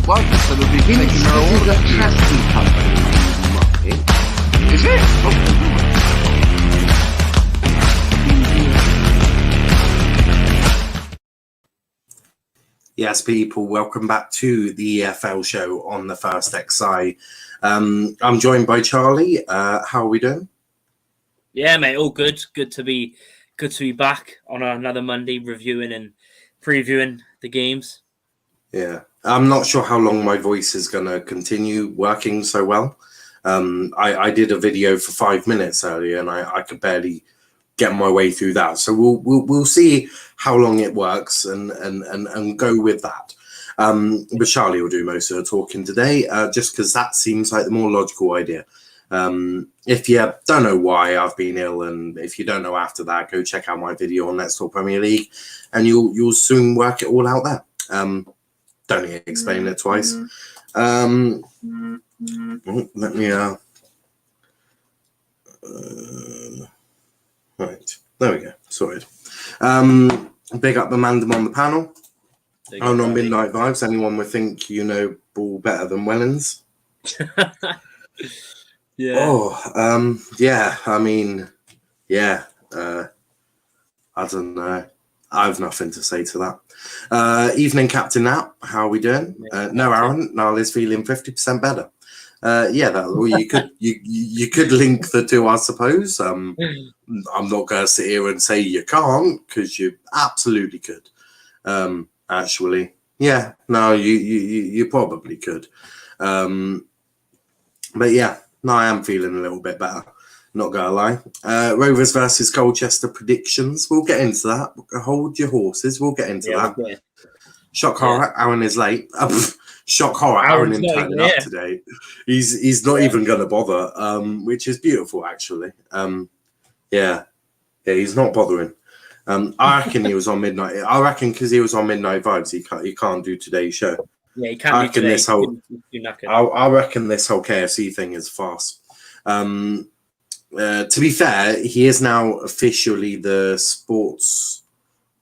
Well, so they'll be taking marijuana. This is a taxi company. Is it? Oh. Yes, people, welcome back to the EFL show on the First XI. I'm joined by Charlie. How are we doing? Yeah, mate, all good. Good to be back on another Monday, reviewing and previewing the games. Yeah, I'm not sure how long my voice is going to continue working so well. I did a video for 5 minutes earlier, and I could barely get my way through that. So we'll see how long it works and go with that. But Charlie will do most of the talking today, just because that seems like the more logical idea. If you don't know why I've been ill, and if you don't know after that, go check out my video on Let's Talk Premier League, and you'll soon work it all out there. Don't need to explain it twice. Let me right, there we go. Sorted. Big up Amanda on the panel. I'm on Midnight Vibes. Anyone would think you know ball better than Wellens. Yeah. Oh, yeah. I mean, yeah. I don't know. I have nothing to say to that. Evening, Captain Nat. How are we doing? No, Aaron. Niall is feeling 50% better. Yeah, that, well, you could link the two, I suppose. I'm not going to sit here and say you can't, because you absolutely could. Actually, yeah, no, you probably could. But yeah, no, I am feeling a little bit better. Not gonna lie. Rovers versus Colchester predictions. We'll get into that. Hold your horses. We'll get into that. Okay. Shock horror. Aaron is late. Shock horror. Aaron isn't turning up today. He's not even gonna bother. Which is beautiful, actually. Yeah, he's not bothering. I reckon he was on midnight. I reckon because he was on Midnight Vibes, he can't do today's show. Yeah, he can't do today. I reckon this whole KFC thing is farce. To be fair, he is now officially the sports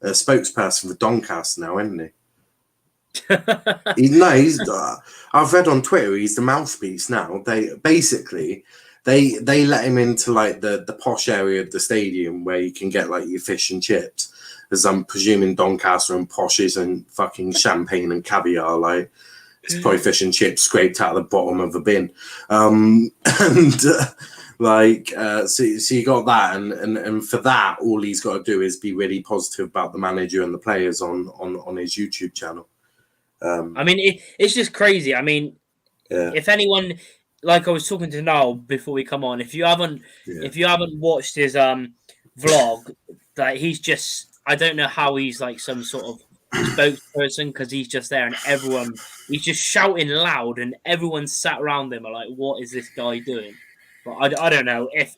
spokesperson for Doncaster now, isn't he? I've read on Twitter he's the mouthpiece now. They basically they let him into like the posh area of the stadium where you can get like your fish and chips, as I'm presuming Doncaster and posh isn't fucking champagne and caviar. Like it's probably fish and chips scraped out of the bottom of a bin. So you got that, and for that, all he's got to do is be really positive about the manager and the players on his YouTube channel. I mean, it's just crazy. I mean, if anyone, like I was talking to Niall before we come on, if you haven't watched his vlog, that he's just, I don't know how he's like some sort of spokesperson, because he's just there and he's just shouting loud, and everyone sat around him are like, what is this guy doing? But I don't know if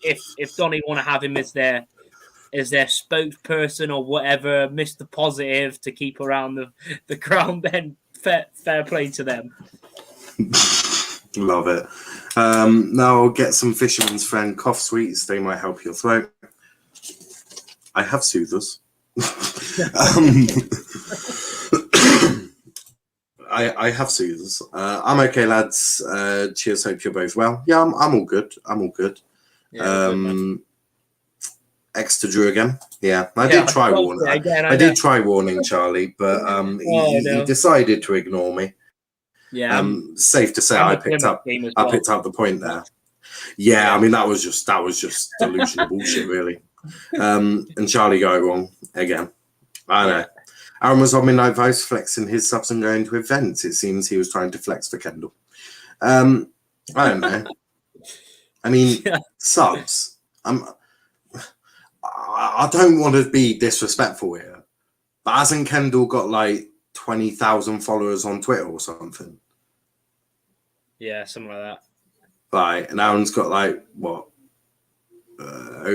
Donny want to have him as their spokesperson or whatever, Mr. Positive, to keep around the ground, then fair play to them. Love it. Now I'll get some Fisherman's Friend cough sweets. They might help your throat. I have soothers. I have soothers. I'm okay, lads. Cheers. Hope you're both well. Yeah, I'm all good. I'm all good. Yeah, Exeter drew again. Yeah, I did try warning. I did try warning Charlie, but he decided to ignore me. Yeah. Safe to say, I picked up the point there. Yeah, I mean that was just delusional bullshit, really. And Charlie got it wrong again. I know. Aaron was on Midnight Vibes flexing his subs and going to events. It seems he was trying to flex for Kendall. I don't know. I mean, subs. I don't want to be disrespectful here, but hasn't Kendall got like 20,000 followers on Twitter or something? Yeah, something like that. Right, and Aaron's got like what?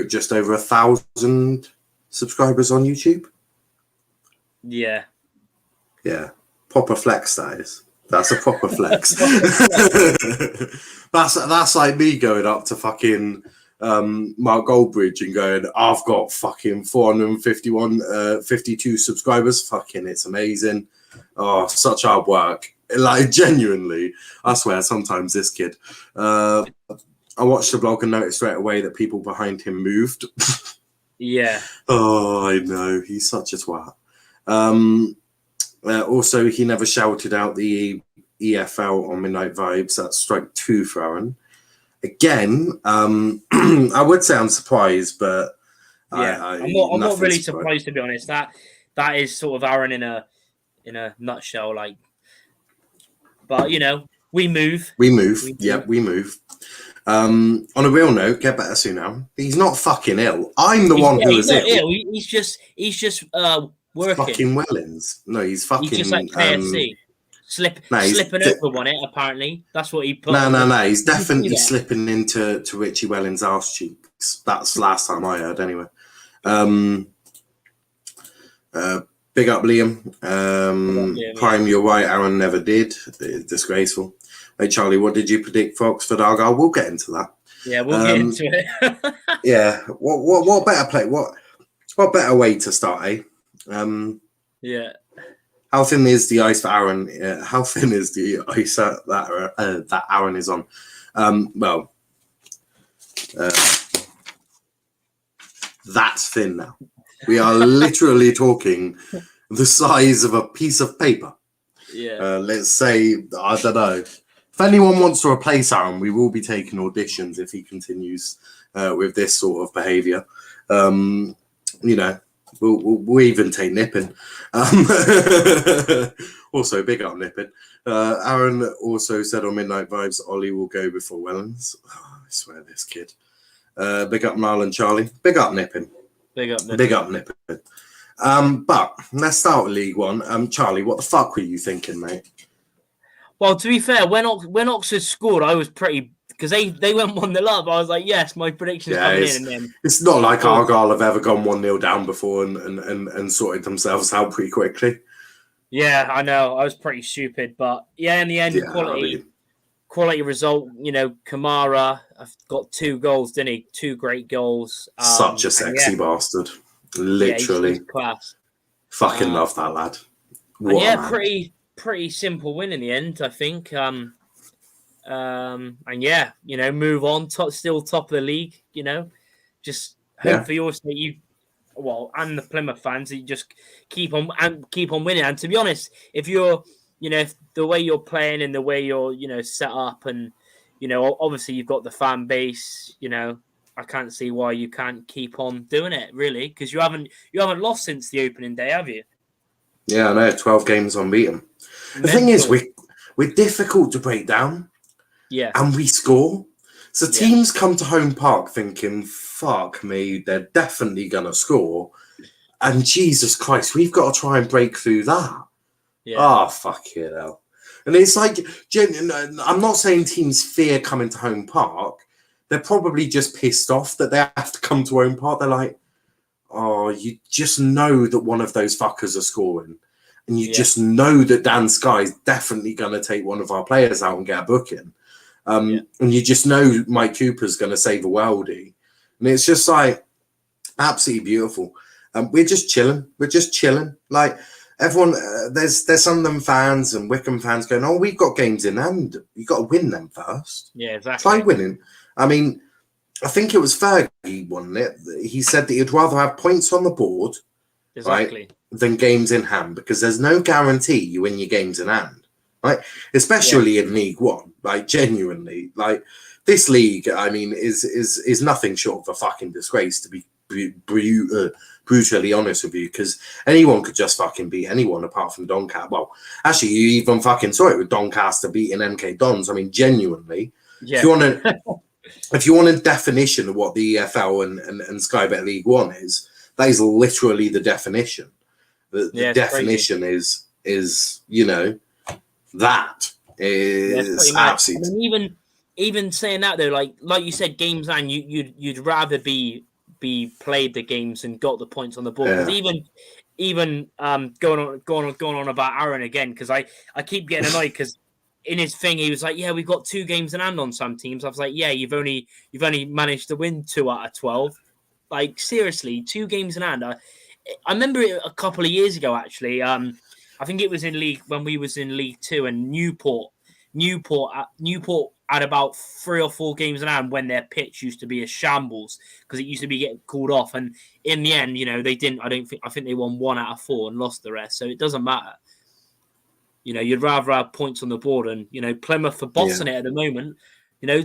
Just over 1,000 subscribers on YouTube. Yeah. Proper flex, that is. That's a proper flex. that's like me going up to fucking Mark Goldbridge and going, I've got fucking 52 subscribers. Fucking, it's amazing. Oh, such hard work. Like, genuinely, I swear, sometimes this kid. I watched the vlog and noticed straight away that people behind him moved. Yeah. Oh, I know. He's such a twat. Also, he never shouted out the EFL on Midnight Vibes. That's strike 2 for Aaron. Again, I would say I'm surprised, but yeah, I'm not really surprised, to be honest. That is sort of Aaron in a nutshell. Like, but you know, we move. We move. We move. On a real note, get better soon, Aaron. He's not fucking ill. I'm the one who is ill. He's just working. Fucking Wellens. No, he's fucking. He's just like KFC. Slipping over on it, apparently. That's what he put. No. He's definitely slipping into Richie Wellens' arse cheeks. That's last time I heard, anyway. Big up, Liam. Prime, you're right. Aaron never did. Disgraceful. Hey, Charlie, what did you predict for Oxford Argyle? We'll get into that. Yeah, we'll get into it. Yeah. What better play? What better way to start, eh? Yeah. How thin is the ice for Aaron? How thin is the ice that Aaron is on? That's thin now. We are literally talking the size of a piece of paper. Yeah. Let's say, I don't know. If anyone wants to replace Aaron, we will be taking auditions if he continues with this sort of behaviour. You know, we'll even take Nippin. Also, big up Nippin. Aaron also said on Midnight Vibes, Ollie will go before Wellens. Oh, I swear, this kid. Big up Niall and Charlie. Big up Nippin. Big up Nippin. Big up Nippin. But let's start with League One. Charlie, what the fuck were you thinking, mate? Well, to be fair, when Oxford scored, I was pretty, because they went 1-0 up. I was like, yes, my prediction's coming in. And then it's not like Argyle have ever gone 1-0 down before and sorted themselves out pretty quickly. Yeah, I know. I was pretty stupid, but yeah, in the end, quality result. You know, Kamara got 2 goals, didn't he? 2 great goals. Such a sexy bastard. Literally. He's class. Fucking love that lad. What a man. Pretty simple win in the end, I think. And yeah, you know, move on. Still top of the league. You know, just hope for your sake, and the Plymouth fans, that you just keep on winning. And to be honest, if you're, you know, if the way you're playing and the way you're, you know, set up, and you know, obviously you've got the fan base. You know, I can't see why you can't keep on doing it, really, because you haven't lost since the opening day, have you? Yeah, I know. 12 games unbeaten. The thing is, we're difficult to break down. Yeah. And we score. So teams come to home park thinking, fuck me, they're definitely going to score. And Jesus Christ, we've got to try and break through that. Yeah. Oh, fuck it hell. And it's like, I'm not saying teams fear coming to home park. They're probably just pissed off that they have to come to home park. They're like, oh, you just know that one of those fuckers are scoring. And you just know that Dan Sky's definitely going to take one of our players out and get a booking. And you just know Mike Cooper's going to save a worldie. And it's just like absolutely beautiful. We're just chilling. Like everyone, there's some of them fans and Wycombe fans going, oh, we've got games in hand. You've got to win them first. Yeah, exactly. Try winning. I mean, I think it was Fergie, wasn't it? He said that he'd rather have points on the board, right, than games in hand, because there's no guarantee you win your games in hand, right? Especially in League One, like genuinely, like this league. I mean, is nothing short of a fucking disgrace, to be brutally honest with you, because anyone could just fucking beat anyone apart from Doncaster. Well, actually, you even fucking saw it with Doncaster beating MK Dons. I mean, genuinely, if you want a definition of what the EFL and Sky Bet League One is, that is literally the definition. The definition is you know, that is absolutely. I mean, even saying that though, like you said, games and you'd rather be played the games and got the points on the board. Because even going on about Aaron again, because I keep getting annoyed because in his thing he was like, yeah, we've got 2 games in hand on some teams. I was like, yeah, you've only managed to win 2 out of 12. Like seriously, 2 games in hand. I remember it a couple of years ago actually. I think it was in League when we was in League Two, and Newport had about 3 or 4 games in hand when their pitch used to be a shambles because it used to be getting called off. And in the end, they didn't. I think they won 1 out of 4 and lost the rest. So it doesn't matter. You'd rather have points on the board, and Plymouth are bossing it at the moment.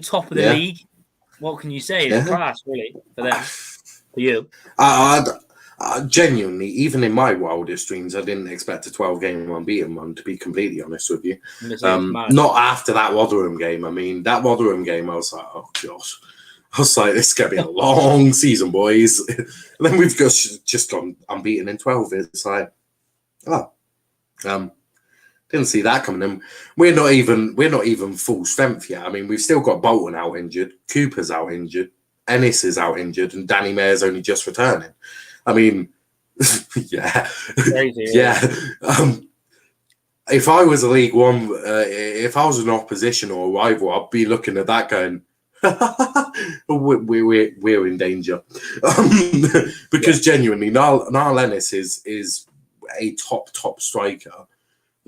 Top of the league. What can you say? It's class, really, for them. For you. Genuinely, even in my wildest dreams, I didn't expect a 12-game unbeaten one, to be completely honest with you. Not after that Rotherham game. I mean, that Rotherham game, I was like, oh, gosh. I was like, this is going to be a long season, boys. And then we've just gone unbeaten in 12. It's like, didn't see that coming in. We're not even full strength yet. I mean, we've still got Bolton out injured, Cooper's out injured, Ennis is out injured, and Danny Mayor's only just returning. I mean, Crazy, if I was a League One, if I was an opposition or a rival, I'd be looking at that going, we're in danger. Because genuinely, Niall Ennis is a top striker.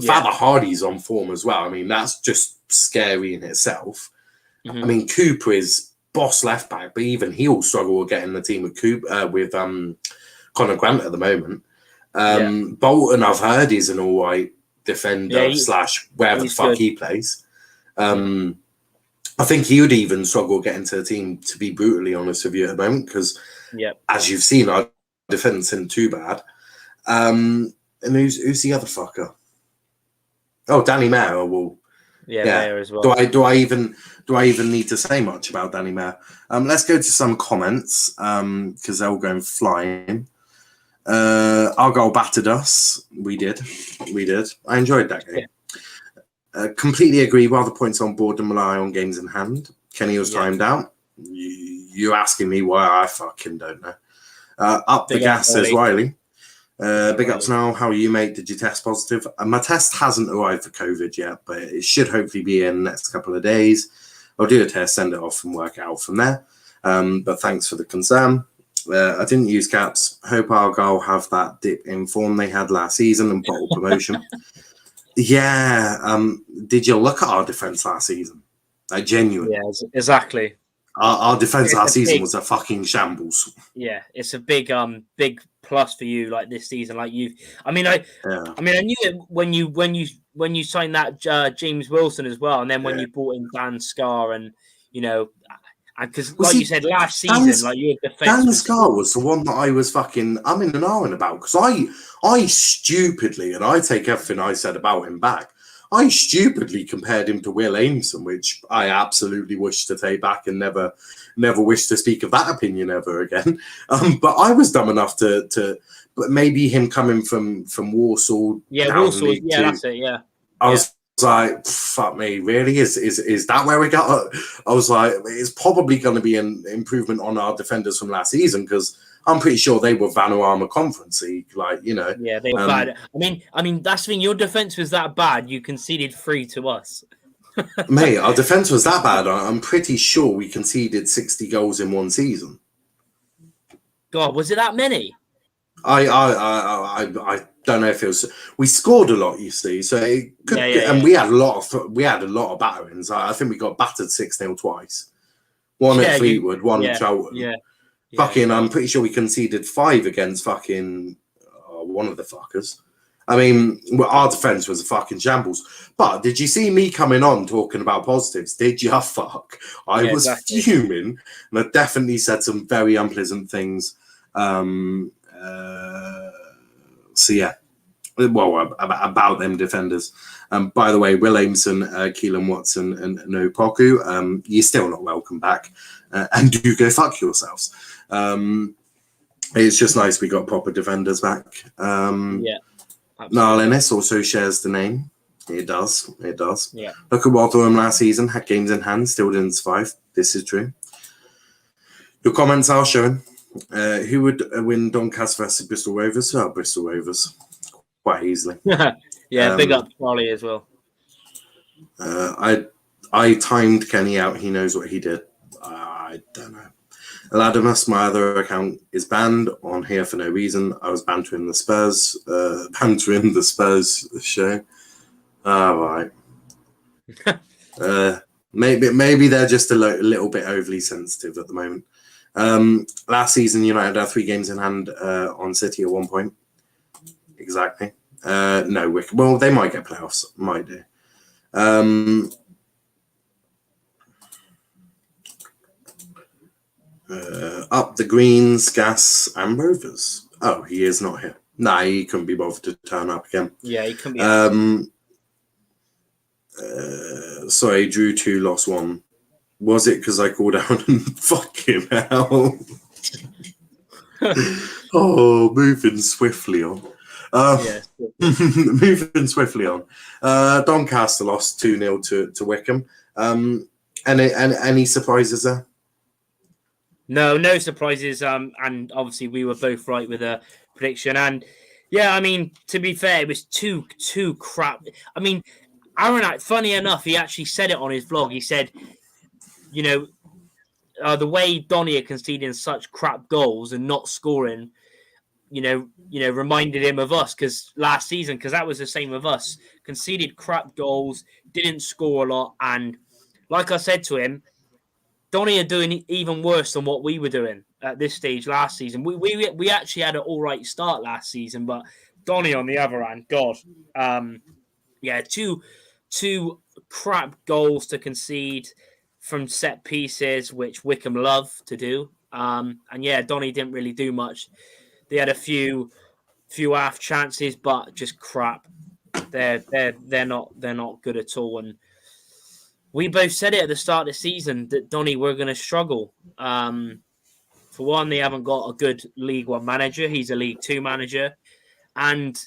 Father Hardy's on form as well. I mean, that's just scary in itself. I mean, Cooper is boss left back, but even he'll struggle with getting the team with Conor Grant at the moment. Bolton, I've heard, is an all right defender / wherever the fuck he plays. I think he would even struggle getting to the team, to be brutally honest with you, at the moment, because as you've seen, our defence isn't too bad. And who's the other fucker? Oh, Danny Mayor. Well, Mayor as well. Do I even need to say much about Danny Mayor? Let's go to some comments because they're all going flying. Argyle battered us. We did. I enjoyed that game. Completely agree. While the points on board and rely on games in hand. Kenny was timed out. You asking me why? I fucking don't know. Up the gas, says Riley. Big ups now. How are you, mate? Did you test positive? My test hasn't arrived for COVID yet, but it should hopefully be in the next couple of days. I'll do a test, send it off, and work it out from there. But thanks for the concern. I didn't use caps. Hope Argyle have that dip in form they had last season and bottle promotion. Did you look at our defence last season? Like, genuinely. Yeah, exactly. Our defence last season was a fucking shambles. Yeah, it's a big plus for you, like this season. Like I knew it when you signed that James Wilson as well, and then when you brought in Dan Scarr, and because you said last season, your defence. Dan Scarr was the one that I was fucking umming and ahhing about, because I stupidly, and I take everything I said about him back, I stupidly compared him to Will Aimson, which I absolutely wish to take back and never wish to speak of that opinion ever again. But I was dumb enough to but maybe him coming from Warsaw. Yeah, Warsaw. Yeah, that's it. Yeah. I was like, fuck me, really? Is that where we got? I was like, it's probably going to be an improvement on our defenders from last season, because I'm pretty sure they were Vanarama Conference League, Yeah, they were bad. I mean, that's the thing. Your defense was that bad. You conceded 3 to us. Mate, our defense was that bad. I'm pretty sure we conceded 60 goals in one season. God, was it that many? I don't know if it was. We scored a lot, you see. So it could, and we had a lot of batterings. I think we got battered 6-0 twice. One at Fleetwood, one at Charlton. Yeah. I'm pretty sure we conceded 5 against fucking one of the fuckers. I mean, our defense was a fucking shambles. But did you see me coming on talking about positives? Did you? Fuck. I was fuming, and I definitely said some very unpleasant things. About them defenders. By the way, Will Aimson, Keelan Watson, and Nopoku, you're still not welcome back. And do go fuck yourselves. It's just nice we got proper defenders back. Niall Ennis also shares the name. It does. Yeah. Look at Rotherham last season, had games in hand, still didn't survive. This is true. Your comments are showing. Who would win Doncaster versus Bristol Rovers? Bristol Rovers. Quite easily. Big up Charlie as well. I timed Kenny out. He knows what he did. I don't know. Ladimus, my other account, is banned on here for no reason. I was bantering the Spurs show. All right. Maybe they're just a little bit overly sensitive at the moment. Last season, United had 3 games in hand on City at one point. Exactly. No, Wycombe. Well, they might get playoffs. Might do. Up the Greens, Gas, and Rovers. Oh, he is not here. Nah, he couldn't be bothered to turn up again. Yeah, he couldn't be. Sorry, drew 2, lost 1. Was it because I called out and fucking hell? Oh, moving swiftly on. Moving swiftly on. Doncaster lost 2-0 to Wycombe. Any surprises there? No surprises. And obviously we were both right with a prediction. And yeah, I mean, to be fair, it was too crap. I mean, Aaron, funny enough, he actually said it on his vlog. He said, you know, the way Donny are conceding such crap goals and not scoring, you know, reminded him of us because last season, because that was the same with us, conceded crap goals, didn't score a lot, and like I said to him, Donny are doing even worse than what we were doing at this stage last season. We actually had an all right start last season, but Donny on the other hand, God, yeah, two crap goals to concede from set pieces, which Wycombe love to do. And yeah, Donny didn't really do much. They had a few half chances, but just crap. They're not good at all. And we both said it at the start of the season that Donny were going to struggle. For one, they haven't got a good League One manager. He's a League Two manager, and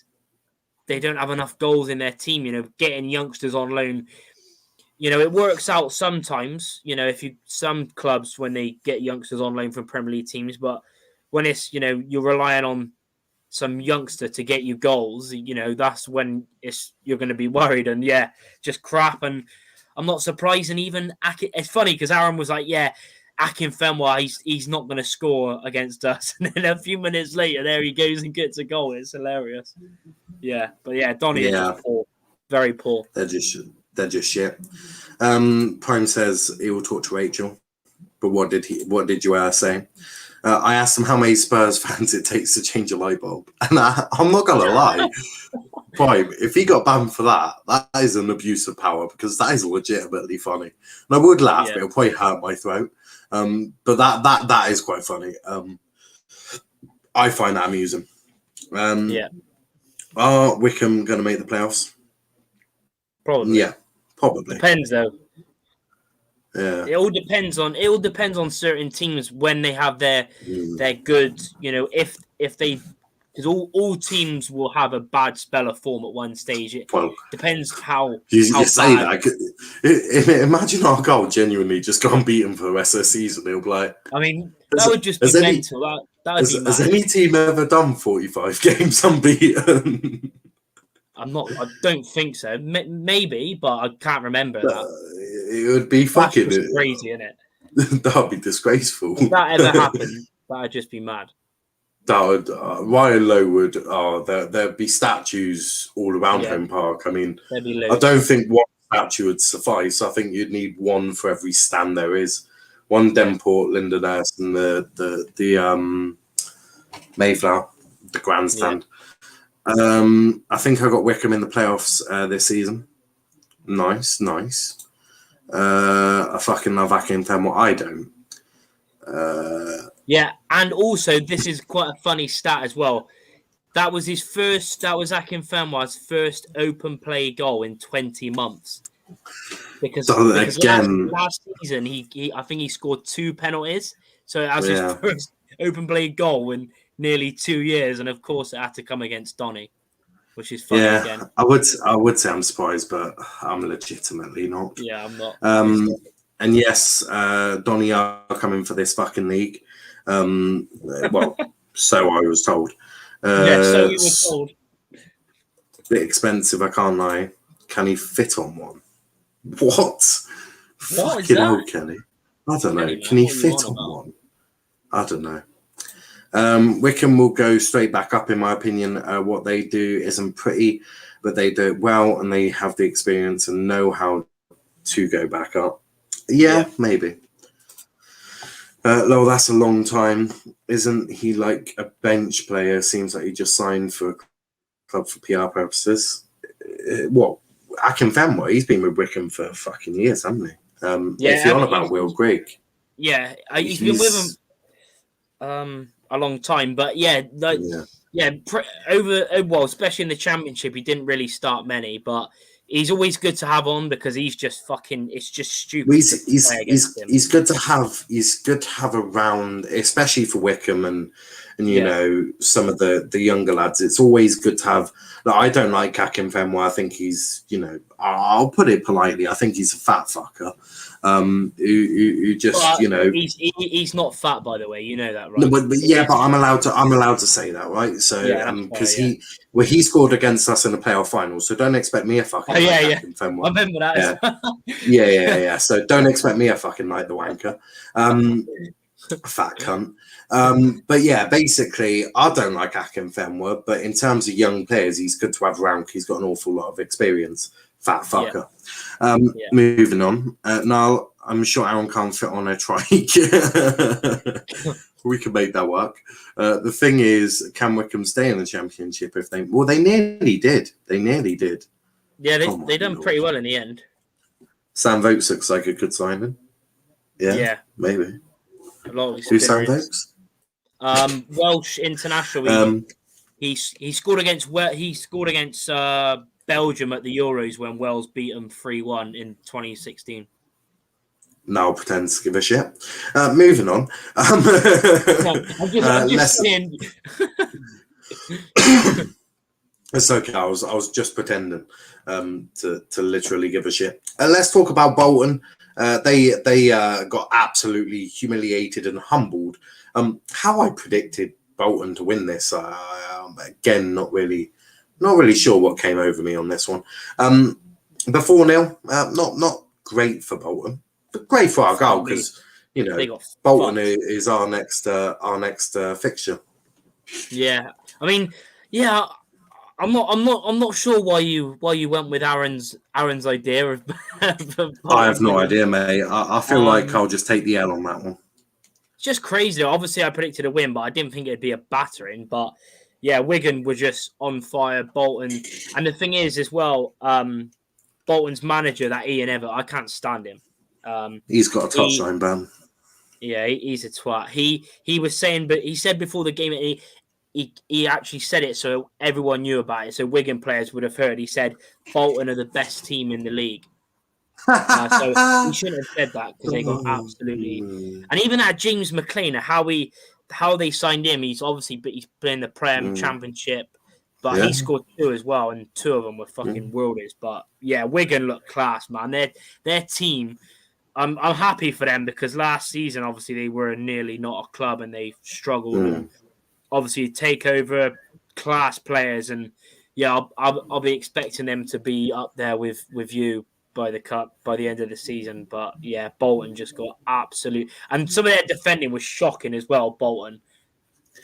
they don't have enough goals in their team. You know, getting youngsters on loan. You know, it works out sometimes. You know, some clubs when they get youngsters on loan from Premier League teams, but when it's, you know, you're relying on some youngster to get you goals, you know, that's when you're going to be worried. And yeah, just crap. And I'm not surprised. And even it's funny because Aaron was like, yeah, Akinfenwa, he's not going to score against us. And then a few minutes later, there he goes and gets a goal. It's hilarious. Yeah, but yeah, Donny is just poor, very poor. They're just shit. Prime says he will talk to Rachel, but what did you say? I asked him how many Spurs fans it takes to change a light bulb, and I'm not gonna lie, Prime, if he got banned for that is an abuse of power because that is legitimately funny. And I would laugh, but it'll probably hurt my throat. But that is quite funny. I find that amusing. Are Wycombe going to make the playoffs? Probably. Yeah, probably. Depends though. Yeah. It all depends on certain teams when they have their good. You know, if they, because all teams will have a bad spell of form at one stage. It depends how you how say bad. that. Imagine Argyle genuinely just got unbeaten for the rest of the season. It'll be like, I mean, that would just be mental. That would be mad. Has any team ever done 45 games unbeaten? I don't think so. Maybe, but I can't remember that. It would be fucking crazy, isn't it? That would be disgraceful. If that ever happened, that would just be mad. That would Ryan Lowe would. There'd be statues all around Home Park. I mean, I don't think one statue would suffice. I think you'd need one for every stand there is. One Denport, Lindernurst, and the Mayflower, the grandstand. Yeah. I think I got Wycombe in the playoffs this season. Nice. I fucking love Akinfenwa. I don't. Yeah, and also this is quite a funny stat as well. That was Akinfenwa's first open play goal in 20 months. Because last season I think he scored 2 penalties. So that was his first open play goal in nearly 2 years, and of course it had to come against Donny, which is funny again. I would say I'm surprised, but I'm legitimately not. Yeah, I'm not. And yes, Donny are coming for this fucking league. Well, so I was told. So you were told. Bit expensive, I can't lie. Can he fit on one? What fucking hell, Kenny? I don't know. Can he fit on one? I don't know. Wycombe will go straight back up, in my opinion. What they do isn't pretty, but they do it well, and they have the experience and know how to go back up. Yeah. Maybe. Lowell, that's a long time. Isn't he like a bench player? Seems like he just signed for a club for PR purposes. What? Akinfenwa, he's been with Wycombe for fucking years, hasn't he? If you're on about Will Grigg. Yeah, he's been with him a long time, but especially in the Championship, he didn't really start many, but he's always good to have on because he's just fucking. It's just stupid. He's good to have. He's good to have around, especially for Wycombe and you know some of the younger lads. It's always good to have. Like, I don't like Akinfenwa. I think he's, you know, I'll put it politely, I think he's a fat fucker. Who just, but, you know, he's not fat, by the way. You know that, right? No, but I'm allowed to say that, right? So because he scored against us in the playoff final, so don't expect me a fucking. Akinfenwa. I remember that. Yeah. So don't expect me a fucking like the wanker, fat cunt. But yeah, basically, I don't like Akinfenwa, but in terms of young players, he's good to have around. He's got an awful lot of experience. Fat fucker. Moving on. Now, I'm sure Aaron can't fit on a trike. We can make that work. The thing is, can Wycombe stay in the Championship if they... Well, they nearly did. Yeah, they done pretty well in the end. Sam Vokes looks like a good signing. Yeah. Maybe. A lot of Who's Sam Vokes? Welsh international. He scored against Belgium at the Euros when Wales beat them 3-1 in 2016. Now pretends to give a shit. Moving on. I'm just saying. It's okay. I was just pretending to literally give a shit. Let's talk about Bolton. They got absolutely humiliated and humbled. How I predicted Bolton to win this, again, not really sure what came over me on this one. The 4-0, not great for Bolton, but great for Argyle because you know Bolton is our next fixture. Yeah, I mean, yeah, I'm not sure why you went with Aaron's idea of. I have no idea, mate. I feel like I'll just take the L on that one. It's just crazy. Obviously, I predicted a win, but I didn't think it'd be a battering. But yeah, Wigan were just on fire. Bolton, and the thing is, as well, Bolton's manager, that Ian Evatt, I can't stand him. He's got a touchline ban. Yeah, he's a twat. He was saying, but he said before the game, he actually said it so everyone knew about it. So Wigan players would have heard. He said Bolton are the best team in the league. So he shouldn't have said that because they got absolutely. And even at James McLean, how they signed him, he's playing the Prem Championship, but he scored 2 as well, and 2 of them were fucking worldies. But yeah, Wigan look class, man. Their team. I'm happy for them because last season, obviously, they were nearly not a club and they struggled. And obviously, take over class players, and yeah, I'll be expecting them to be up there with you by the end of the season. But yeah, Bolton just got absolute, and some of their defending was shocking as well. Bolton,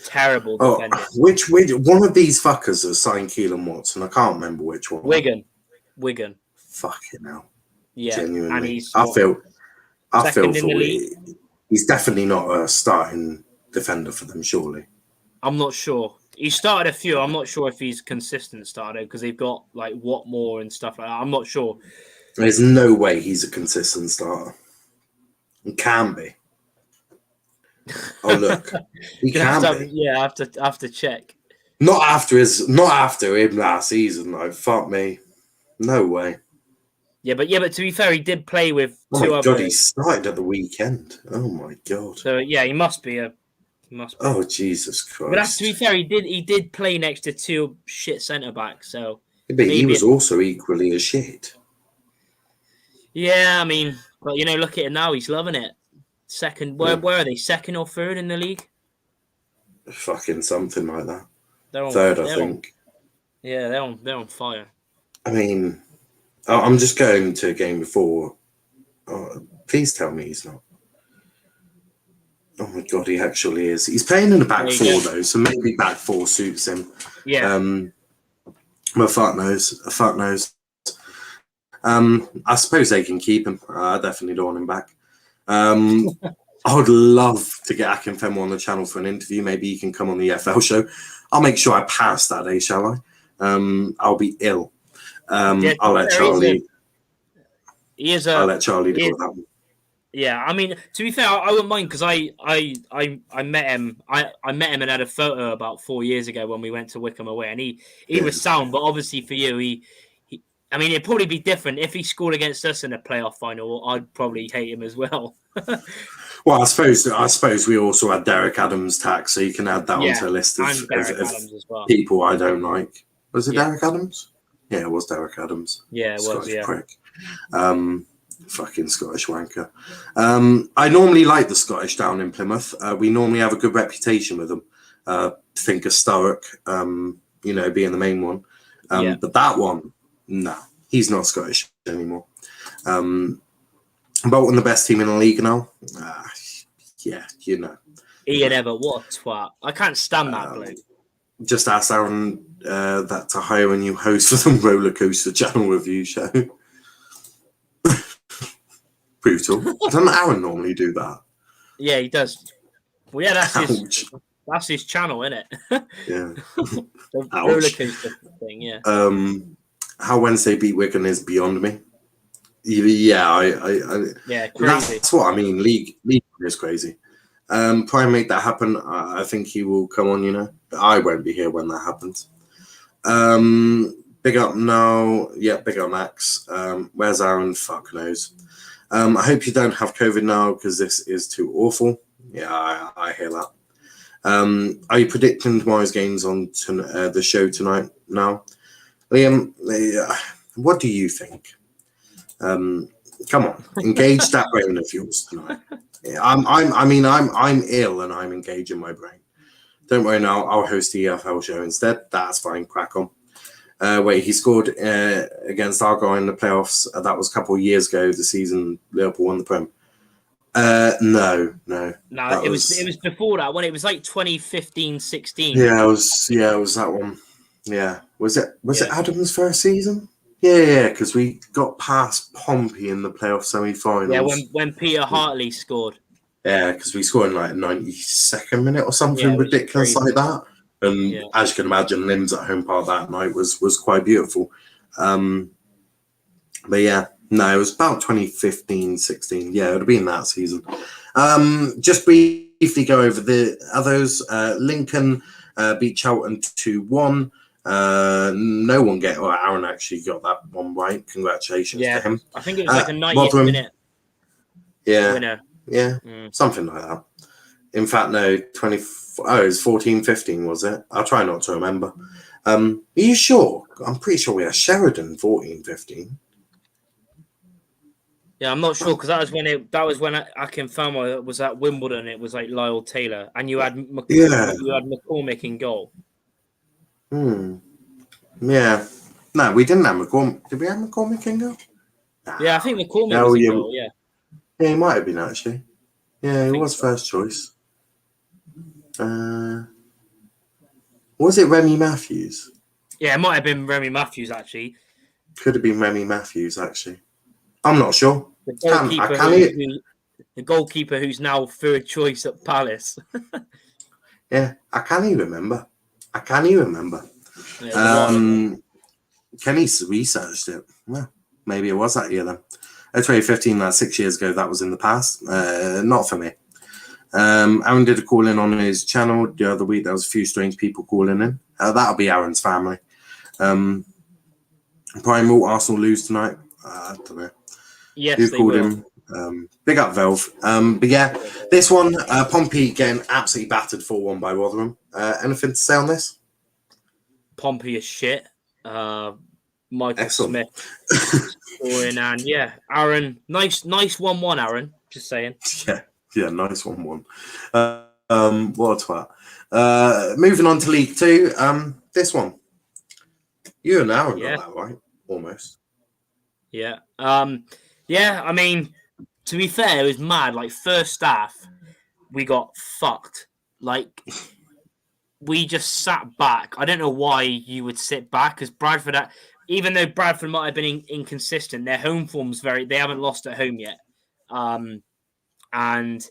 terrible defending. Which one of these fuckers has signed Keelan Watson? I can't remember which one. Wigan. Fucking hell. Yeah, genuinely. And I feel for he's definitely not a starting defender for them, surely. I'm not sure. He started a few. I'm not sure if he's consistent starter because they've got like Watmore and stuff like that. I'm not sure. There's no way he's a consistent starter. He can be. Oh look, he can be. Yeah, I have to check. Not after him last season. Like fuck me, no way. Yeah, but to be fair, he did play with 2 other. Oh my god, he started at the weekend. Oh my god. So yeah, he must be. Oh Jesus Christ! But to be fair, he did play next to 2 shit centre backs. So yeah, but he was also equally as shit. Yeah, I mean, but look at it now. He's loving it. Second, where are they? 2nd or 3rd in the league? Fucking something like that. They're on 3rd, I think. They're on fire. I mean, I'm just going to a game before. Oh, please tell me he's not. Oh my god, he actually is. He's playing in the back There you four go. though, so maybe back four suits him. Yeah. But fuck knows. Fuck knows. I suppose they can keep him. I definitely don't want him back. I would love to get Akinfenwa on the channel for an interview. Maybe he can come on the FL show. I'll make sure I pass that day, shall I? I'll be ill. I'll let Charlie. I'll let Charlie deal with that one. Yeah, I mean, to be fair, I wouldn't mind because I met him. I met him and had a photo about 4 years ago when we went to Wycombe away, and he was sound. But obviously for you, he I mean, it'd probably be different if he scored against us in a playoff final. I'd probably hate him as well. Well, I suppose we also had Derek Adams tax, so you can add that onto a list of Adams as well. people I don't like. Was it Derek Adams? Yeah, it was Derek Adams. Yeah, it Scottish was. Yeah. Prick. Fucking Scottish wanker. I normally like the Scottish down in Plymouth. We normally have a good reputation with them. Think historic, being the main one. But that one, no, he's not Scottish anymore. Bolton, the best team in the league now. Yeah, Ian Ever, what a twat. I can't stand that bloke. Just ask Aaron that to hire a new host for the roller coaster channel review show. Brutal. Doesn't Aaron normally do that? Yeah, he does. Well, yeah, that's his channel, isn't it? Yeah. The roller coaster thing, yeah. How Wednesday beat Wigan is beyond me. Yeah, yeah, crazy. That's what I mean. League is crazy. Try and make that happen. I think he will come on. I won't be here when that happens. Big up now. Yeah, big up Max. Where's Aaron? Fuck knows. I hope you don't have COVID now because this is too awful. Yeah, I hear that. Are you predicting tomorrow's games on the show tonight now? Liam, what do you think? Come on, engage that brain of yours tonight. Yeah, I'm ill and I'm engaging my brain. Don't worry now, I'll host the EFL show instead. That's fine, crack on. Wait, he scored against Argyle in the playoffs. That was a couple of years ago, the season Liverpool won the Prem. No, it was before that when it was like 2015-16. Yeah, it was that one. Yeah, was it Adams' first season? Yeah, because we got past Pompey in the playoff semi-finals. Yeah, when Peter Hartley scored. Yeah, because we scored in like 92nd minute or something ridiculous like that. And as you can imagine, Lim's at home part that night was quite beautiful. But yeah, no, it was about 2015-16. Yeah, it would have been that season. Just briefly go over the others. Lincoln beat Charlton 2-1. No one Aaron actually got that one right. Congratulations to him. I think it was like a 90th minute. Yeah, winner. Yeah, something like that. In fact, no, it was 14-15, was it? I'll try not to remember. Are you sure? I'm pretty sure we had Sheridan 14-15. Yeah, I'm not sure because that was when Akinfenwa was at Wimbledon. It was like Lyle Taylor, and you had McCormick in goal. Yeah. No, we didn't have McCormick. Did we have McCormick in goal? Yeah, I think McCormick was in goal, yeah. Yeah, he might have been, actually. Yeah, he was first choice. Was it Remy Matthews? Yeah, it might have been Remy Matthews, actually. Could have been Remy Matthews, actually. I'm not sure. The goalkeeper who's now third choice at Palace. Yeah, I can't even remember. Kenny's researched it. Well, maybe it was that year then. 2015, that's 6 years ago. That was in the past. Not for me. Aaron did a call in on his channel the other week. There was a few strange people calling in. That'll be Aaron's family. Prime will Arsenal lose tonight? I don't know. Yes, who called him? Big up Velv. But yeah, this one, Pompey getting absolutely battered 4-1 by Rotherham. Anything to say on this? Pompey is shit. Michael Smith scoring, and Aaron, nice 1-1, Aaron. Just saying. Yeah, nice 1-1. What a twat. Moving on to League Two. This one, you and Aaron got that right, almost. Yeah. I mean, to be fair, it was mad. Like first half, we got fucked. Like, we just sat back. I don't know why you would sit back, because Bradford, even though Bradford might have been inconsistent, their home form's they haven't lost at home yet. And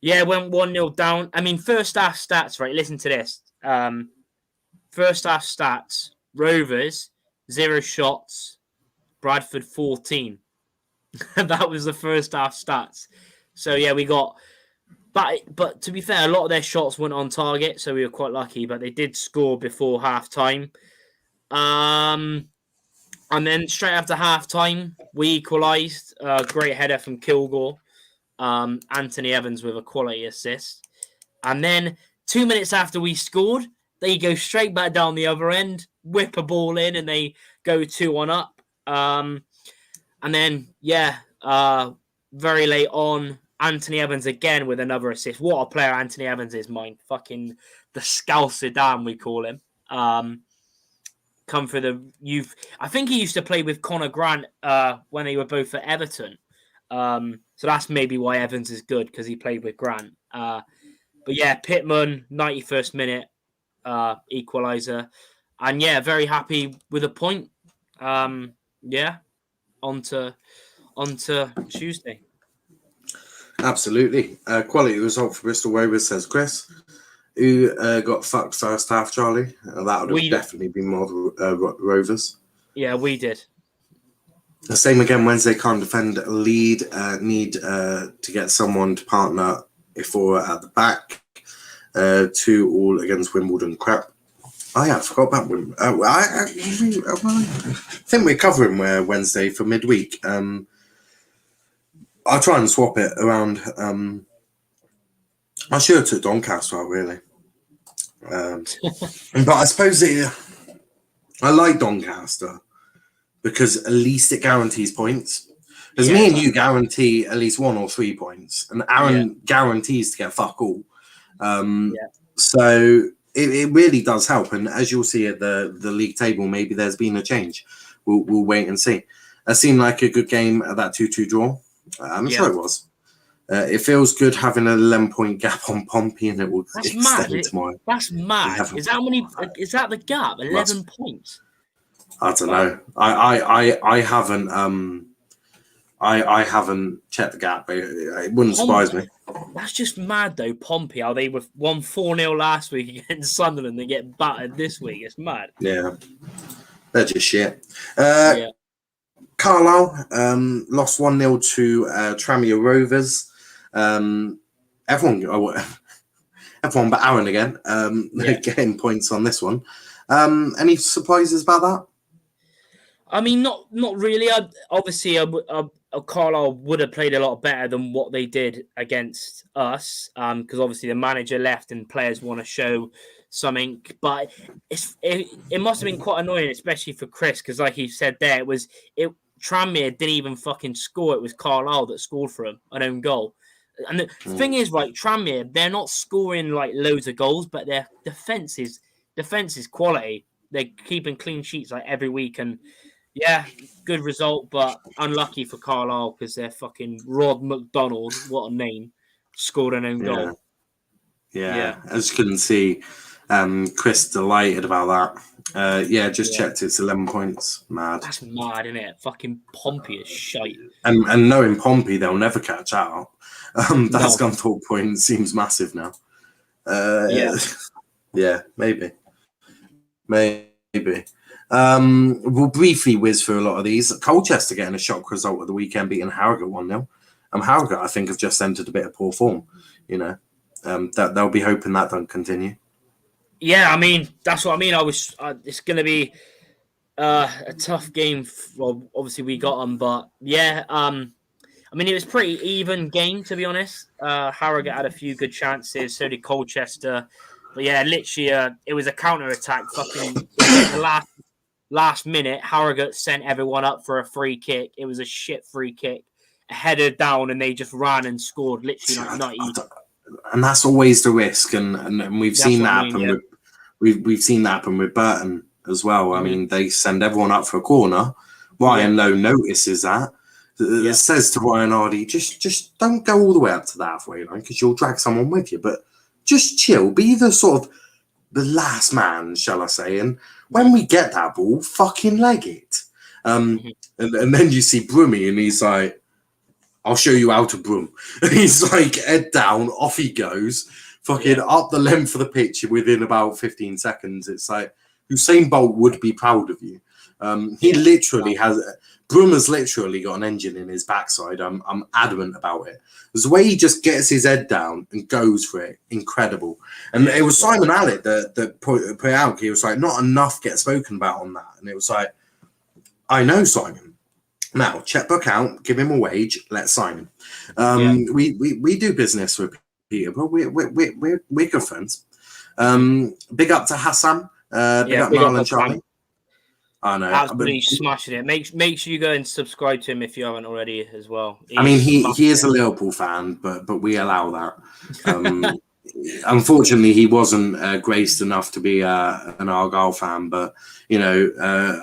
yeah, went 1-0 down. I mean, first half stats, right? Listen to this. First half stats: Rovers 0 shots, Bradford 14. That was the first half stats. So yeah, we got. But to be fair, a lot of their shots weren't on target, so we were quite lucky. But they did score before half time. And then straight after half time, we equalised. Great header from Kilgore. Anthony Evans with a quality assist. And then 2 minutes after we scored, they go straight back down the other end, whip a ball in, and they go 2-1 up. And then, very late on, Anthony Evans again with another assist. What a player Anthony Evans is, mine. Fucking the Scouser Dan, we call him. Come for the youth. I think he used to play with Connor Grant when they were both at Everton. So that's maybe why Evans is good, because he played with Grant. But yeah, Pittman, 91st minute, equaliser. And yeah, very happy with a point. On to Tuesday. Absolutely. Quality result for Bristol Rovers, says Chris. Who got fucked first half, Charlie? That would have definitely been more Rovers. Yeah, we did. The same again, Wednesday can't defend a lead. Need to get someone to partner before at the back. 2-2 against Wimbledon. Crap. Oh yeah, I forgot about Wimbledon. I think we're covering Wednesday for midweek. I'll try and swap it around. I should have took Doncaster out, really. But I suppose I like Doncaster because at least it guarantees points. Because me and you guarantee at least 1 or 3 points, and Aaron guarantees to get fuck all. So it really does help. And as you'll see at the league table, maybe there's been a change. We'll wait and see. It seemed like a good game at that 2-2 draw. I'm sure it was. It feels good having an 11-point gap on Pompey, and it will extend tomorrow. That's mad. Is that the gap? 11 points? I don't know. I haven't I haven't checked the gap, but it wouldn't surprise me. That's just mad though. Pompey, how they won 4-0 last week against Sunderland, they get battered this week. It's mad. Yeah, they're just shit. Carlisle lost 1-0 to Tranmere Rovers. Everyone but Aaron again getting points on this one. Any surprises about that? I mean, not really. Obviously, Carlisle would have played a lot better than what they did against us, because obviously the manager left and players want to show something. But it must have been quite annoying, especially for Chris, because like he said there, Tranmere didn't even fucking score. It was Carlisle that scored for him, an own goal. And the thing is, right, Tranmere, they're not scoring like loads of goals, but their defense is quality. They're keeping clean sheets like every week, and yeah, good result, but unlucky for Carlisle because they're fucking Rod McDonald, what a name, scored an own goal. Yeah. As you can see, Chris delighted about that. Checked it's 11 points. Mad. That's mad, isn't it? Fucking Pompey is shite. And knowing Pompey, they'll never catch out. That's Scunthorpe point seems massive now. Maybe. We'll briefly whiz through a lot of these. Colchester getting a shock result at the weekend, beating Harrogate 1-0. Harrogate, I think, have just entered a bit of poor form. That they'll be hoping that don't continue. Yeah, I mean, that's what I mean. It's going to be a tough game. Well, obviously we got them, but yeah. I mean, it was pretty even game, to be honest. Harrogate had a few good chances, so did Colchester. But yeah, literally, it was a counter-attack. Fucking the last minute, Harrogate sent everyone up for a free kick. It was a shit free kick. A header down, and they just ran and scored literally like 90. And that's always the risk, and we've seen that happen. We've seen that happen with Burton as well. I mean, they send everyone up for a corner. Ryan Lowe notices that, says to Ryan Hardy, just don't go all the way up to the halfway line because you'll drag someone with you, but just chill, be the sort of the last man, shall I say, and when we get that ball, fucking leg it. And then you see Brummy and he's like, I'll show you how to broom. He's like, head down, off he goes, fucking up the length of the pitch within about 15 seconds. It's like, Usain Bolt would be proud of you. He literally has, Brummer's literally got an engine in his backside. I'm adamant about it. The way he just gets his head down and goes for it, incredible. And it was Simon Alec that put it out. He was like, not enough gets spoken about on that. And it was like, I know, Simon. Now, checkbook out, give him a wage, let's sign him. We do business with Peter, but we're good friends. Big up to Hassan. Big up Marlon and Charlie. I know. Absolutely smashing it. Make sure you go and subscribe to him if you haven't already as well. I mean, he is a Liverpool fan, but we allow that. Unfortunately, he wasn't graced enough to be an Argyle fan, but you know,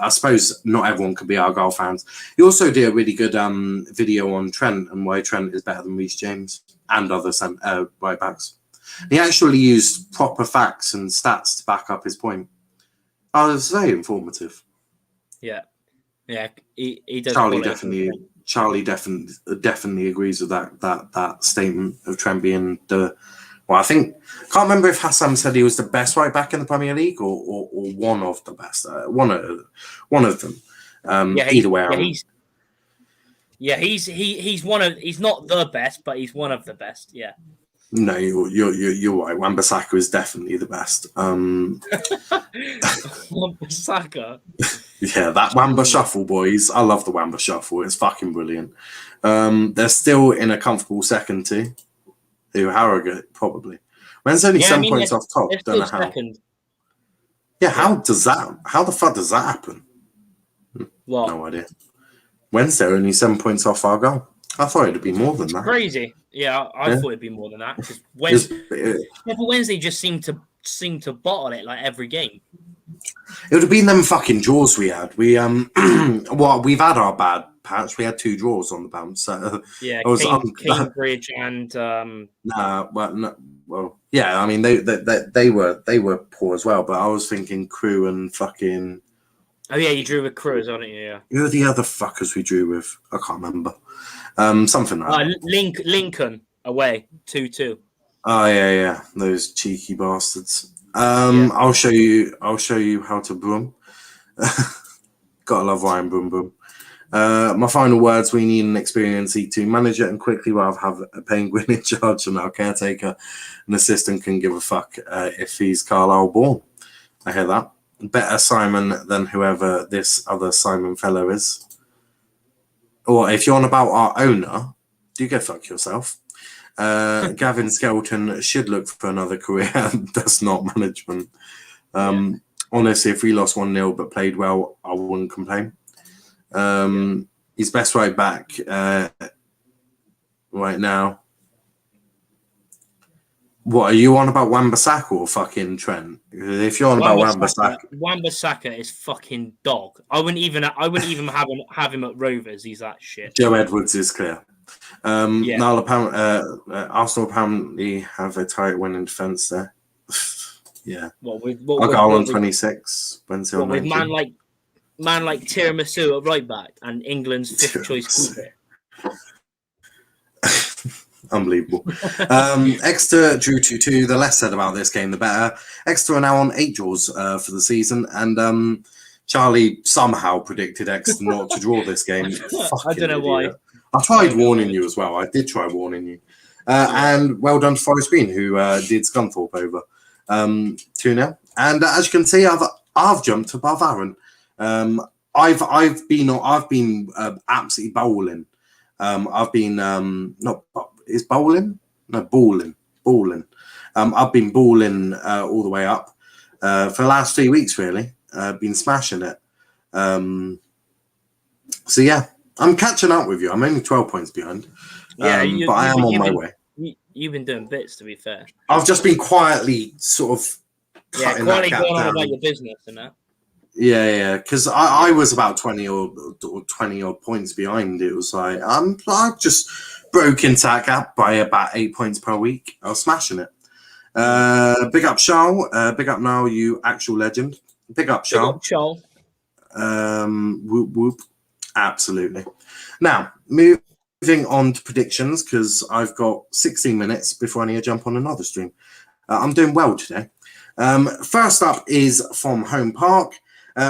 I suppose not everyone could be Argyle fans. He also did a really good video on Trent and why Trent is better than Reece James and other right backs. He actually used proper facts and stats to back up his point. I was very informative. Yeah, he does. Charlie definitely agrees with that statement of Trent being the. Well, I can't remember if Hassan said he was the best right back in the Premier League or one of the best. One of them. Either way, he's one of. He's not the best, but he's one of the best. Yeah. No, you're right. Wan-Bissaka is definitely the best. Wan-Bissaka. Yeah, that Wamba shuffle, boys. I love the Wamba shuffle. It's fucking brilliant. They're still in a comfortable second too. Who Harrogate probably. When it's only 7 points off top, don't know how. Second. Yeah, how the fuck does that happen? What? No idea. Wednesday only 7 points off our goal. I thought it'd be more than that. Crazy. Yeah, I thought it'd be more than that. Because Wednesday just seemed to bottle it like every game. It would have been them fucking draws we had. We've had our bad patch. We had 2 draws on the bounce. So yeah, Cambridge and yeah. I mean, they were poor as well. But I was thinking Crew and fucking. Oh yeah, you drew with Crew, aren't you? Yeah. Who are the other fuckers we drew with? I can't remember. Something like that. Lincoln away 2-2. Oh yeah, those cheeky bastards. I'll show you how to broom. Gotta love Ryan Broom Broom. My final words: we need an experienced E2 manager, and quickly rather have a penguin in charge and our caretaker. An assistant can give a fuck if he's Carlisle born. I hear that. Better Simon than whoever this other Simon fellow is. Or if you're on about our owner, do go fuck yourself. Gavin Skelton should look for another career. That's not management. Honestly, if we lost 1-0 but played well, I wouldn't complain. He's best right back right now. What are you on about, Wan-Bissaka or fucking Trent? If you're on about Wan-Bissaka is fucking dog. I wouldn't even have him at Rovers. He's that shit. Joe Edwards is clear. Now Arsenal apparently have a tight win in defence there. Yeah. Argyle on 26. Wednesday on 19. With man like Tiramisu at right back and England's 5th choice keeper. Unbelievable. Exeter drew 2-2. The less said about this game, the better. Exeter are now on 8 draws for the season, and Charlie somehow predicted Exeter not to draw this game. I don't know why. I tried warning you as well. I did try warning you. And well done to Forest Green, who did Scunthorpe over 2-0. And as you can see, I've jumped above Aaron. I've been absolutely bowling. I've been balling. I've been balling all the way up for the last 3 weeks. Really, been smashing it. So yeah, I'm catching up with you. I'm only 12 points behind. But I am on my way. You've been doing bits, to be fair. I've just been quietly sort of quietly going on about your business and that. Yeah, because I was about 20 or 20 odd points behind. It was like I just broke into that gap by about 8 points per week. I was smashing it. Big up Charles. Big up now, you actual legend. Big up Charles. Whoop whoop. Absolutely. Now moving on to predictions, because I've got 16 minutes before I need to jump on another stream. I'm doing well today. First up is from Home Park,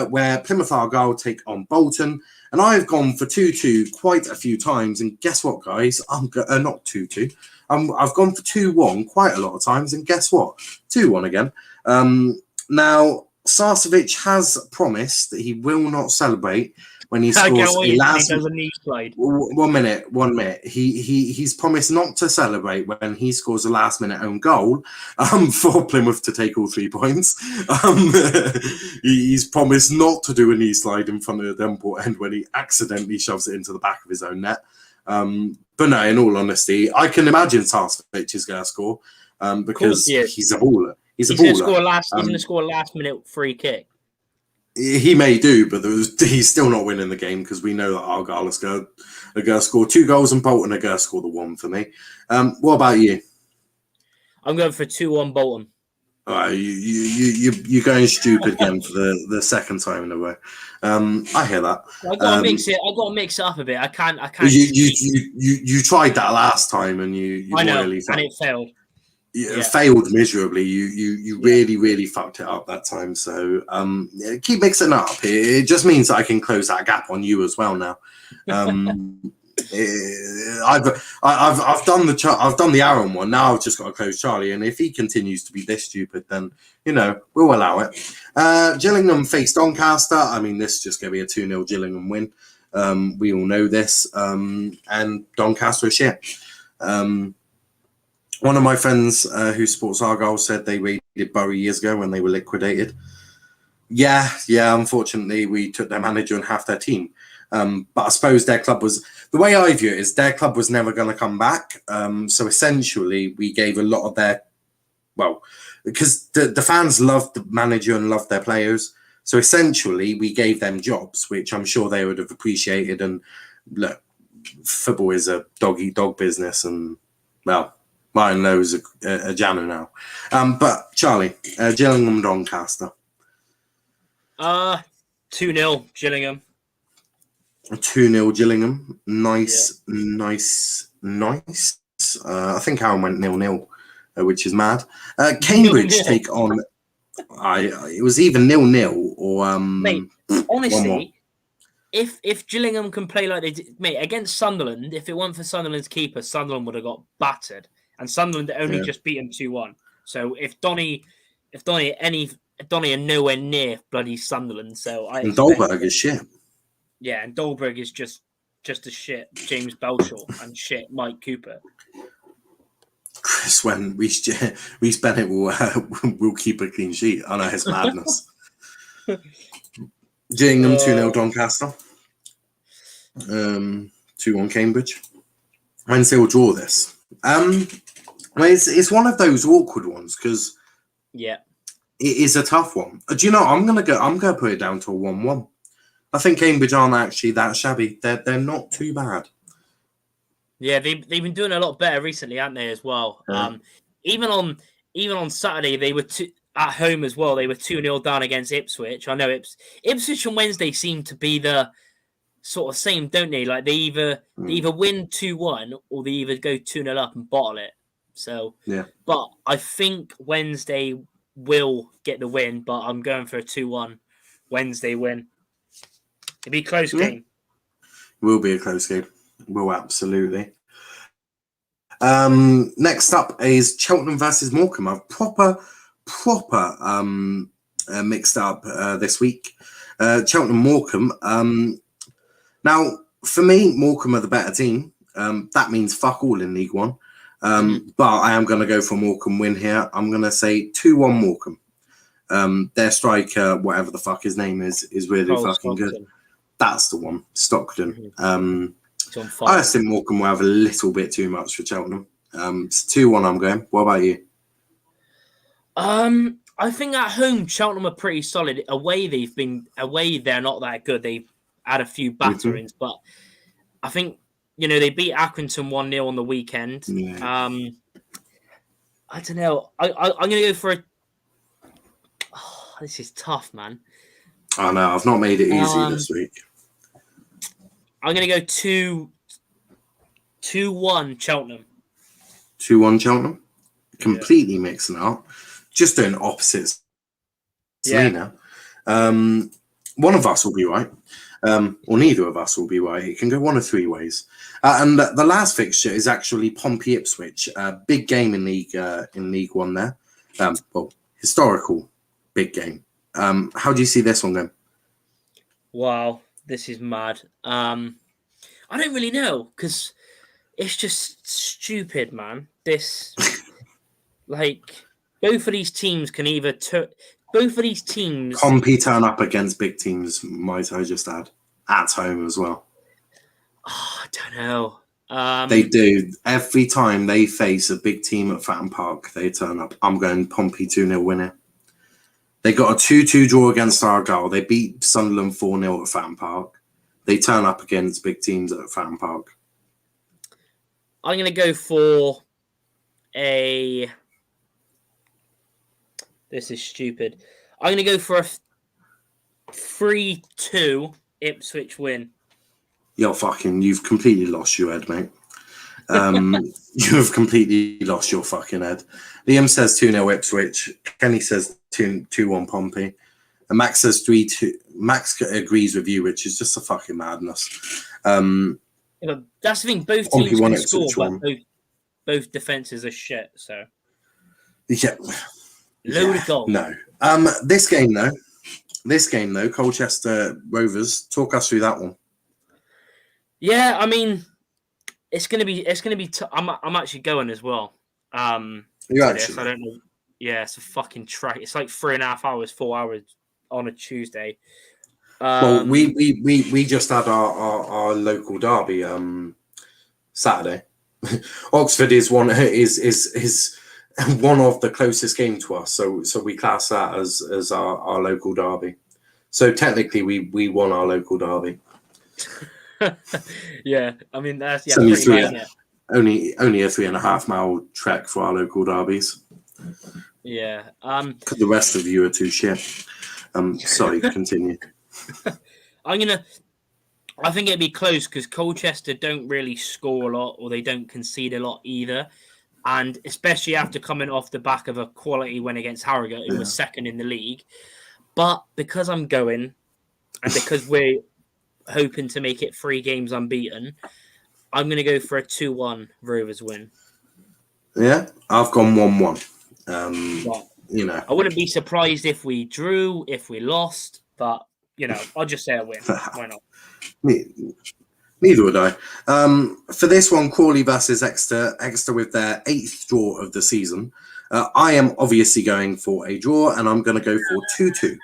where Plymouth Argyle take on Bolton, and I've gone for 2-2 quite a few times. And guess what, guys? I'm not 2-2. I've gone for 2-1 quite a lot of times, and guess what? 2-1 again. Now Sarcevic has promised that he will not celebrate when he scores a last. He does a knee slide. 1 minute. He's promised not to celebrate when he scores a last minute own goal for Plymouth to take all 3 points. He's promised not to do a knee slide in front of the Denport end when he accidentally shoves it into the back of his own net. But no, in all honesty, I can imagine Sarcevic is going to score because he's a baller. He's going to score a last minute free kick. He may do, but he's still not winning the game, because we know that Argyle is going to score 2 goals and Bolton are going to score the 1 for me. What about you? I'm going for 2-1 Bolton. You're going stupid again for the second time in a row. I hear that. I've got to mix it. I've got to mix it up a bit. I can't. You tried that last time and you I know, royally and it failed. It failed miserably. You really fucked it up that time. So keep mixing it up. It just means that I can close that gap on you as well now. I've done the Aaron one. Now I've just got to close Charlie, and if he continues to be this stupid, then we'll allow it. Gillingham faced Doncaster. I mean, this is just going to be a 2-0 Gillingham win. We all know this. And Doncaster is shit. One of my friends who supports Argyle said they raided Bury years ago when they were liquidated. Yeah. Unfortunately, we took their manager and half their team. But I suppose their club was, the way I view it is, their club was never going to come back. So essentially, we gave a lot of their, because the fans loved the manager and loved their players. So essentially, we gave them jobs, which I'm sure they would have appreciated. And look, football is a dog-eat-dog business, and Ryan Lowe's a Janner now. But Charlie, Gillingham Doncaster. 2-0 Gillingham. 2-0 Gillingham. Nice. I think Aaron went 0-0, which is mad. Cambridge take on. It was either 0-0 or. Mate, honestly, if Gillingham can play like they did, mate, against Sunderland, if it weren't for Sunderland's keeper, Sunderland would have got battered. And Sunderland only just beat him 2-1. So if Donny are nowhere near bloody Sunderland, so and Dolberg is shit. Yeah, and Dolberg is just a shit James Belshaw and shit Mike Cooper. Chris, when Reece Bennett will keep a clean sheet. I know it's madness. Gillingham 2-0 Doncaster. 2-1 Cambridge. And still draw this. It's one of those awkward ones because it is a tough one. Do you know? I'm gonna put it down to a 1-1. I think Cambridge aren't actually that shabby. They're not too bad. Yeah, they've been doing a lot better recently, haven't they? As well. Yeah. Even on Saturday, they were at home as well. They were 2-0 down against Ipswich. I know Ipswich on Wednesday seem to be the sort of same, don't they? Like they either win 2-1 or they either go 2-0 up and bottle it. So but I think Wednesday will get the win, but I'm going for a 2-1 Wednesday win. It'll be a close game. It will be a close game. Will absolutely. Next up is Cheltenham versus Morecambe. I've proper mixed up this week. Cheltenham Morecambe. Now, for me, Morecambe are the better team. That means fuck all in League One. But I am going to go for Morecambe win here. I'm going to say 2-1 Morecambe. Their striker, whatever the fuck his name is really fucking Stockton. Good. That's the one, Stockton. I just think Morecambe will have a little bit too much for Cheltenham. It's 2-1 I'm going. What about you? I think at home Cheltenham are pretty solid. Away they're not that good. They've had a few batterings, but I think they beat Accrington 1-0 on the weekend. Yeah. I don't know. I'm gonna go for a. Oh, this is tough, man. I know. I've not made it easy this week. I'm gonna go 2-1 Cheltenham. 2-1 Cheltenham. Completely mixing up. Just doing opposites. Yeah. One of us will be right. Or neither of us will be right. It can go one of three ways. And the last fixture is actually Pompey Ipswich. Big game in League One there. Well, historical big game. How do you see this one then? Wow, this is mad. I don't really know because it's just stupid, man. This, both of these teams can either both of these teams. Pompey turn up against big teams, might I just add, at home as well. Oh, I don't know. They do. Every time they face a big team at Fratton Park, they turn up. I'm going Pompey 2-0 winner. They got a 2-2 draw against Argyle. They beat Sunderland 4-0 at Fratton Park. They turn up against big teams at Fratton Park. I'm going to go for a... This is stupid. I'm going to go for a 3-2 Ipswich win. You've completely lost your head, mate. You have completely lost your fucking head. Liam says 2-0 Ipswich. Kenny says 2-1 Pompey. And Max says 3-2. Max agrees with you, which is just a fucking madness. That's the thing. Both teams can score, but both defenses are shit. So yeah, load of goals. No. This game though, Colchester Rovers. Talk us through that one. Yeah, I mean, it's gonna be. I'm actually going as well. You're actually. I don't know. Yeah, it's a fucking track. It's like 3.5 hours, 4 hours on a Tuesday. Well, we just had our local derby Saturday. Oxford is one of the closest game to us, so we class that as our local derby. So technically, we won our local derby. Yeah, I mean that's only a 3.5 mile trek for our local derbies. Yeah. Because the rest of you are too shit. Sorry, continue. I think it'd be close because Colchester don't really score a lot or they don't concede a lot either. And especially after coming off the back of a quality win against Harrogate, who was second in the league. But because I'm going and because we're hoping to make it 3 games unbeaten, I'm going to go for a 2-1 Rovers win. Yeah, I've gone 1-1. I wouldn't be surprised if we drew, if we lost, but I'll just say a win. Why not? Neither would I. For this one, Crawley versus Exeter with their 8th draw of the season. I am obviously going for a draw, and I'm going to go for 2-2.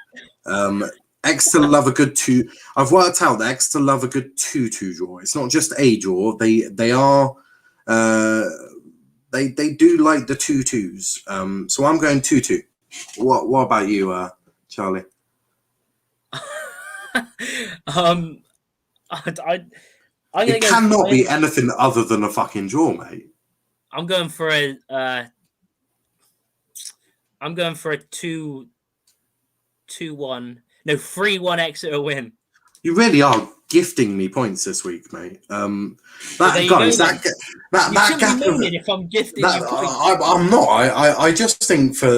Exeter love a good 2. I've worked out that Exeter love a good 2-2 draw. It's not just a draw. They do like the 2-2s. So I'm going 2-2. What about you, Charlie? It cannot be anything other than a fucking draw, mate. I'm going for a 2-1. No, 3-1 Exeter win. You really are gifting me points this week, mate. That gap of, if I'm gifting you points. I'm not. I just think for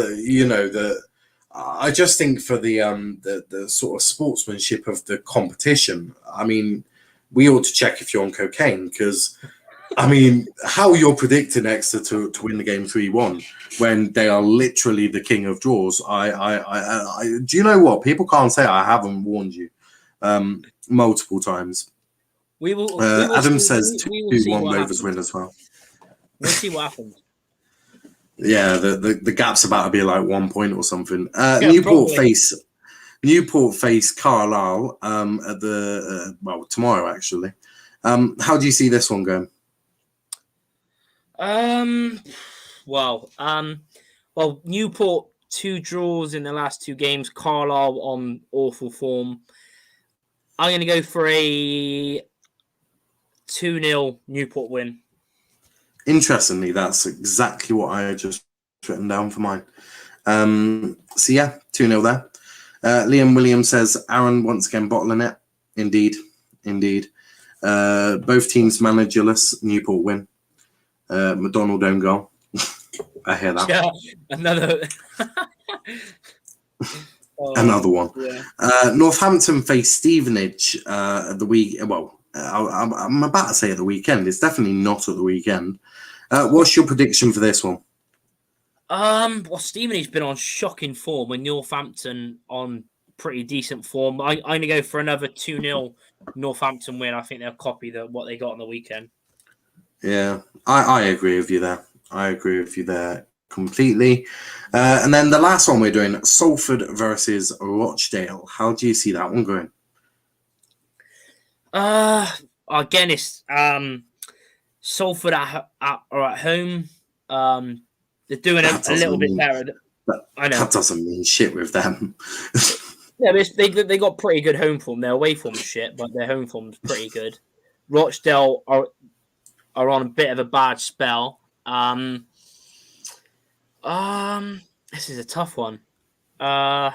the sort of sportsmanship of the competition. I mean, we ought to check if you're on cocaine because, I mean, how you're predicting Exeter to win the game 3-1 when they are literally the king of draws. I do you know what? People can't say I haven't warned you multiple times. Adam says 2-1 Rovers win as well. We'll see what happens. Yeah, the gap's about to be like 1 point or something. Newport face Carlisle at the tomorrow actually. How do you see this one going? Well, Newport 2 draws in the last 2 games. Carlisle on awful form. I'm going to go for a 2-0 Newport win. Interestingly, that's exactly what I had just written down for mine. So yeah, 2-0 there. Liam Williams says Aaron once again bottling it. Indeed. Both teams managerless. Newport win. McDonald own goal. I hear that. Yeah, another one. Yeah. Northampton face Stevenage at the week. Well, I'm about to say at the weekend. It's definitely not at the weekend. What's your prediction for this one? Well, Stevenage's been on shocking form, and Northampton on pretty decent form. I'm going to go for another 2-0 Northampton win. I think they'll copy what they got on the weekend. Yeah, I agree with you there. I agree with you there completely. And then the last one we're doing, Salford versus Rochdale. How do you see that one going? Again, it's Salford are at home. They're doing a little bit better. I know that doesn't mean shit with them. Yeah, but they got pretty good home form. Their away form's shit, but their home form's pretty good. Rochdale are on a bit of a bad spell. This is a tough one. I'll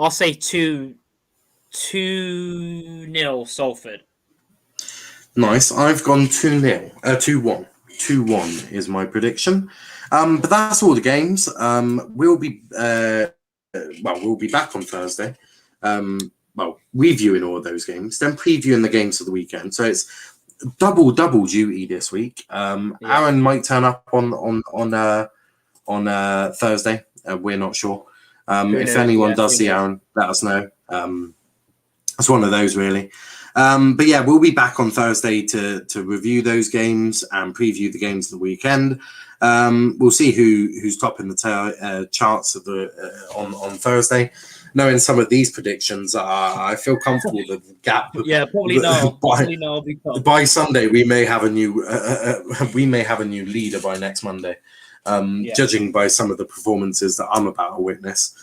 say 2-0 Salford. Nice. I've gone 2-0. 2-1. 2-1 is my prediction. But that's all the games. We'll be back on Thursday. Reviewing all of those games, then previewing the games of the weekend. So it's double duty this week. Aaron might turn up on Thursday. We're not sure. If anyone does see Aaron, let us know. It's one of those really. But yeah, we'll be back on Thursday to review those games and preview the games of the weekend. We'll see who's topping the charts of on Thursday. Knowing some of these predictions, I feel comfortable that the gap. Yeah, probably not. By Sunday, we may have a new leader by next Monday. Judging by some of the performances that I'm about to witness,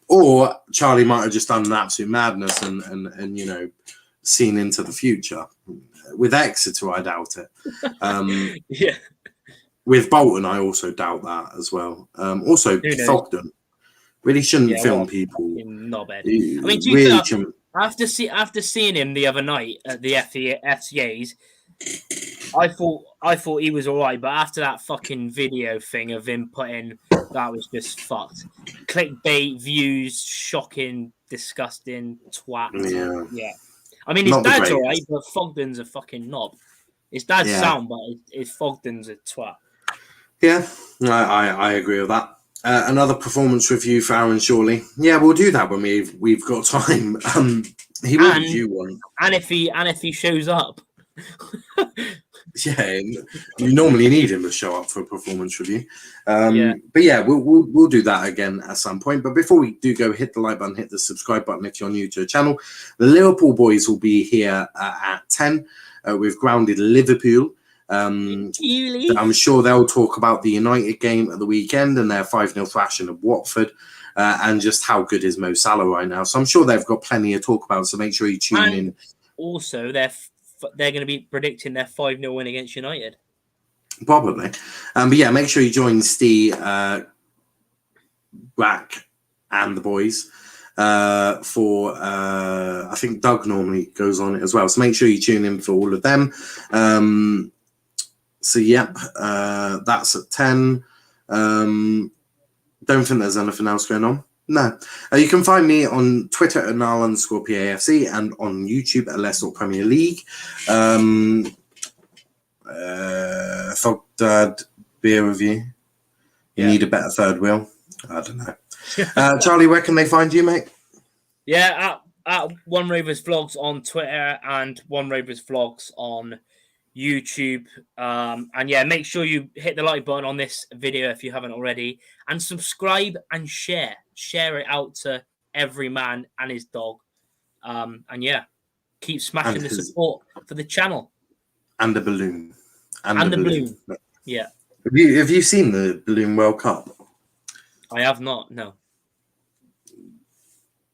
or Charlie might have just done an absolute madness and seen into the future. With Exeter, I doubt it. Yeah. With Bolton, I also doubt that as well. Also, Fogden really shouldn't film people. Not bad. I mean, really after seeing him the other night at the FCAs, I thought he was all right, but after that fucking video thing of him putting, that was just fucked. Clickbait, views, shocking, disgusting, twat. Yeah. I mean, his dad's all right, but Fogden's a fucking knob. His dad's sound, but his Fogden's a twat. Yeah, I agree with that. Another performance review for Aaron, surely. Yeah, we'll do that when we've got time. He will do one, and if he shows up. Yeah, you normally need him to show up for a performance review. But yeah, we'll do that again at some point. But before we do go, hit the like button, hit the subscribe button if you're new to the channel. The Liverpool boys will be here at 10. We've grounded Liverpool. I'm sure they'll talk about the United game at the weekend and their 5-0 thrashing of Watford, and just how good is Mo Salah right now. So I'm sure they've got plenty to talk about. So make sure you tune in. Also, they're going to be predicting their 5-0 win against United. Probably. But yeah, make sure you join Steve, Brack, and the boys for I think Doug normally goes on it as well. So make sure you tune in for all of them. So yep, that's at 10. Don't think there's anything else going on. No. You can find me on Twitter at NIALL_PAFC and on YouTube at Leicester Premier League. Thought Dad beer review. You need a better third wheel. I don't know. Charlie, where can they find you, mate? Yeah, at One Rovers Vlogs on Twitter and One Rovers Vlogs on YouTube. And yeah, make sure you hit the like button on this video if you haven't already, and subscribe and share it out to every man and his dog. And yeah, keep smashing the support for the channel and the balloon and the balloon. Yeah. Have you seen the Balloon World Cup? I have not. No.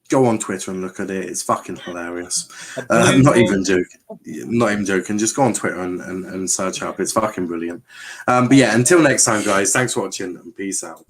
Go on Twitter and look at it. It's fucking hilarious. A blue Not ball. even joking. Not even joking. Just go on Twitter and search up. It's fucking brilliant. But yeah, until next time, guys. Thanks for watching and peace out.